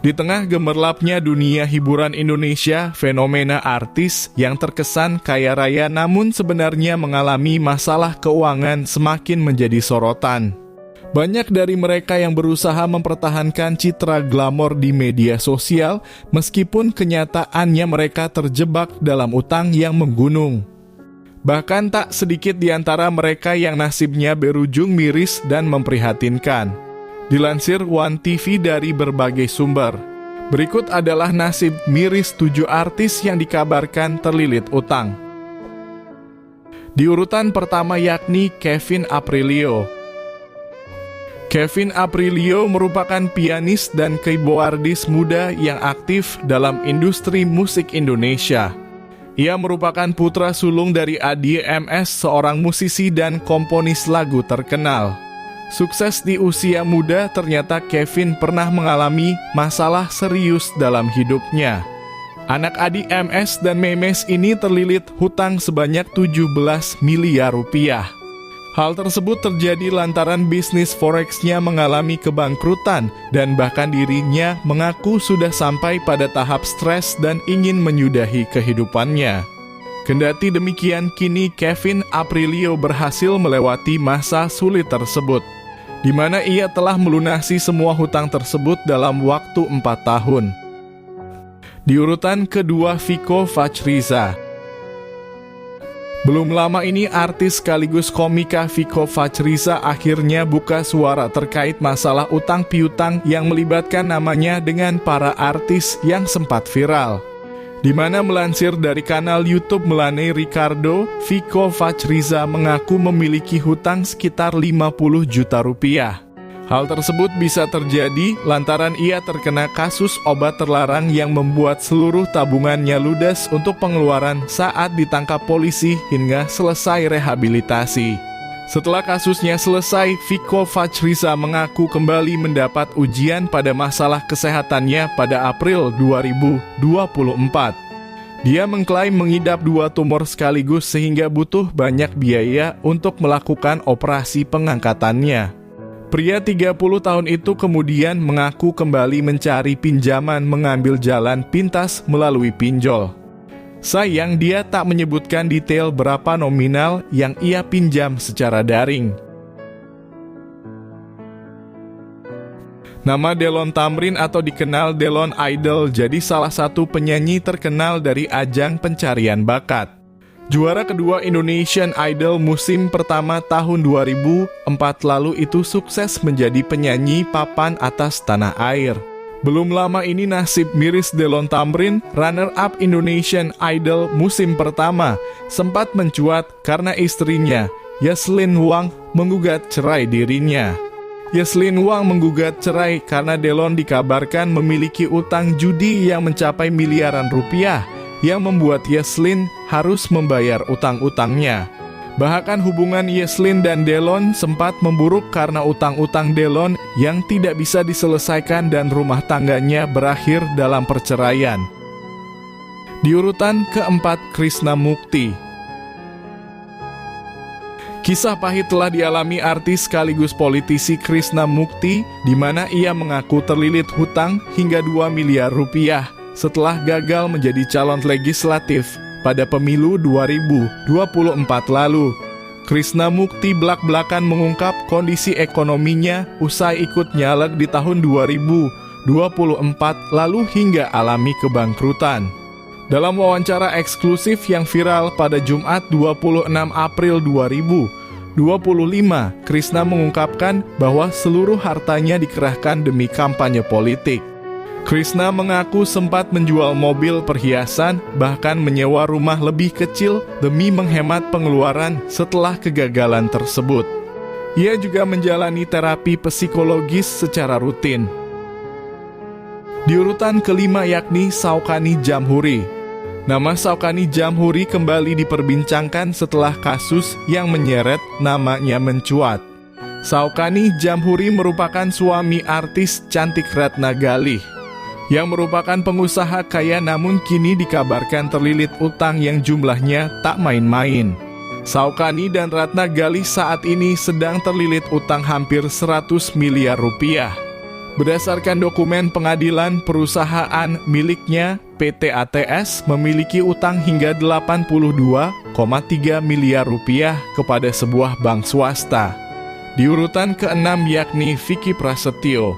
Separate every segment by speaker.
Speaker 1: Di tengah gemerlapnya dunia hiburan Indonesia, fenomena artis yang terkesan kaya raya namun sebenarnya mengalami masalah keuangan semakin menjadi sorotan. Banyak dari mereka yang berusaha mempertahankan citra glamor di media sosial, meskipun kenyataannya mereka terjebak dalam utang yang menggunung. Bahkan tak sedikit di antara mereka yang nasibnya berujung miris dan memprihatinkan. Dilansir One TV dari berbagai sumber, berikut adalah nasib miris 7 artis yang dikabarkan terlilit utang. Di urutan pertama yakni Kevin Aprilio. Kevin Aprilio merupakan pianis dan keyboardis muda yang aktif dalam industri musik Indonesia. Ia merupakan putra sulung dari Adi MS, seorang musisi dan komponis lagu terkenal. Sukses di usia muda, ternyata Kevin pernah mengalami masalah serius dalam hidupnya. Anak Adi MS dan Memes ini terlilit hutang sebanyak 17 miliar rupiah. Hal tersebut terjadi lantaran bisnis forex-nya mengalami kebangkrutan dan bahkan dirinya mengaku sudah sampai pada tahap stres dan ingin menyudahi kehidupannya. Kendati demikian, kini Kevin Aprilio berhasil melewati masa sulit tersebut, di mana ia telah melunasi semua hutang tersebut dalam waktu 4 tahun. Di urutan kedua, Viko Vachriza. Belum lama ini artis sekaligus komika Viko Vachriza akhirnya buka suara terkait masalah utang piutang yang melibatkan namanya dengan para artis yang sempat viral. Di mana melansir dari kanal YouTube Melanie Ricardo, Viko Vachriza mengaku memiliki hutang sekitar 50 juta rupiah. Hal tersebut bisa terjadi lantaran ia terkena kasus obat terlarang yang membuat seluruh tabungannya ludes untuk pengeluaran saat ditangkap polisi hingga selesai rehabilitasi. Setelah kasusnya selesai, Viko Vachriza mengaku kembali mendapat ujian pada masalah kesehatannya pada April 2024. Dia mengklaim mengidap 2 tumor sekaligus sehingga butuh banyak biaya untuk melakukan operasi pengangkatannya. Pria 30 tahun itu kemudian mengaku kembali mencari pinjaman mengambil jalan pintas melalui pinjol. Sayang, dia tak menyebutkan detail berapa nominal yang ia pinjam secara daring. Nama Delon Thamrin atau dikenal Delon Idol jadi salah satu penyanyi terkenal dari ajang pencarian bakat. Juara kedua Indonesian Idol musim pertama tahun 2004 lalu itu sukses menjadi penyanyi papan atas tanah air. Belum lama ini nasib miris Delon Thamrin, runner-up Indonesian Idol musim pertama, sempat mencuat karena istrinya, Yaslin Wang, menggugat cerai dirinya. Yaslin Wang menggugat cerai karena Delon dikabarkan memiliki utang judi yang mencapai miliaran rupiah, yang membuat Yaslin harus membayar utang-utangnya. Bahkan hubungan Yaslin dan Delon sempat memburuk karena utang-utang Delon yang tidak bisa diselesaikan dan rumah tangganya berakhir dalam perceraian. Di urutan keempat, Krishna Mukti. Kisah pahit telah dialami artis sekaligus politisi Krishna Mukti, di mana ia mengaku terlilit hutang hingga 2 miliar rupiah setelah gagal menjadi calon legislatif pada pemilu 2024 lalu. Krishna Mukti belak-belakan mengungkap kondisi ekonominya usai ikut nyaleg di tahun 2024 lalu hingga alami kebangkrutan. Dalam wawancara eksklusif yang viral pada Jumat 26 April 2025, Krishna mengungkapkan bahwa seluruh hartanya dikerahkan demi kampanye politik. Krishna mengaku sempat menjual mobil perhiasan, bahkan menyewa rumah lebih kecil demi menghemat pengeluaran setelah kegagalan tersebut. Ia juga menjalani terapi psikologis secara rutin. Di urutan kelima yakni Saukani Jamhuri. Nama Saukani Jamhuri kembali diperbincangkan setelah kasus yang menyeret namanya mencuat. Saukani Jamhuri merupakan suami artis cantik Ratna Galih, yang merupakan pengusaha kaya namun kini dikabarkan terlilit utang yang jumlahnya tak main-main. Saukani dan Ratna Galih saat ini sedang terlilit utang hampir 100 miliar rupiah. Berdasarkan dokumen pengadilan, perusahaan miliknya, PT ATS, memiliki utang hingga 82,3 miliar rupiah kepada sebuah bank swasta. Di urutan ke-6 yakni Vicky Prasetyo.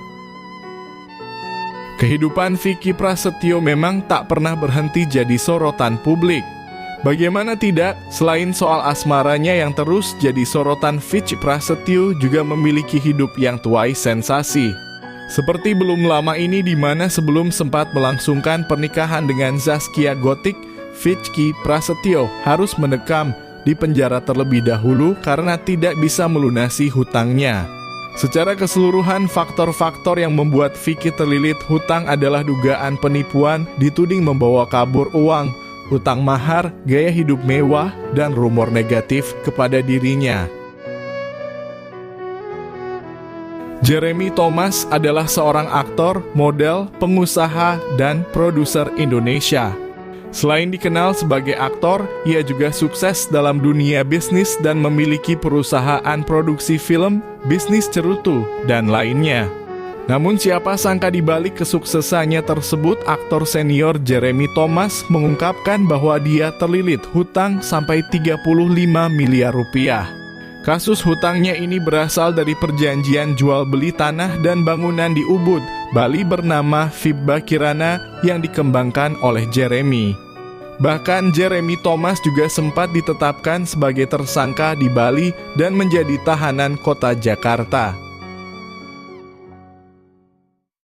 Speaker 1: Kehidupan Vicky Prasetyo memang tak pernah berhenti jadi sorotan publik. Bagaimana tidak, selain soal asmaranya yang terus jadi sorotan, Vicky Prasetyo juga memiliki hidup yang tuai sensasi. Seperti belum lama ini di mana sebelum sempat melangsungkan pernikahan dengan Zaskia Gotik, Vicky Prasetyo harus mendekam di penjara terlebih dahulu karena tidak bisa melunasi hutangnya. Secara keseluruhan, faktor-faktor yang membuat Vicky terlilit hutang adalah dugaan penipuan, dituding membawa kabur uang, hutang mahar, gaya hidup mewah, dan rumor negatif kepada dirinya. Jeremy Thomas adalah seorang aktor, model, pengusaha, dan produser Indonesia. Selain dikenal sebagai aktor, ia juga sukses dalam dunia bisnis dan memiliki perusahaan produksi film, bisnis cerutu, dan lainnya. Namun siapa sangka di balik kesuksesannya tersebut, aktor senior Jeremy Thomas mengungkapkan bahwa dia terlilit hutang sampai 35 miliar rupiah. Kasus hutangnya ini berasal dari perjanjian jual beli tanah dan bangunan di Ubud, Bali bernama Fibba Kirana yang dikembangkan oleh Jeremy. Bahkan Jeremy Thomas juga sempat ditetapkan sebagai tersangka di Bali dan menjadi tahanan kota Jakarta.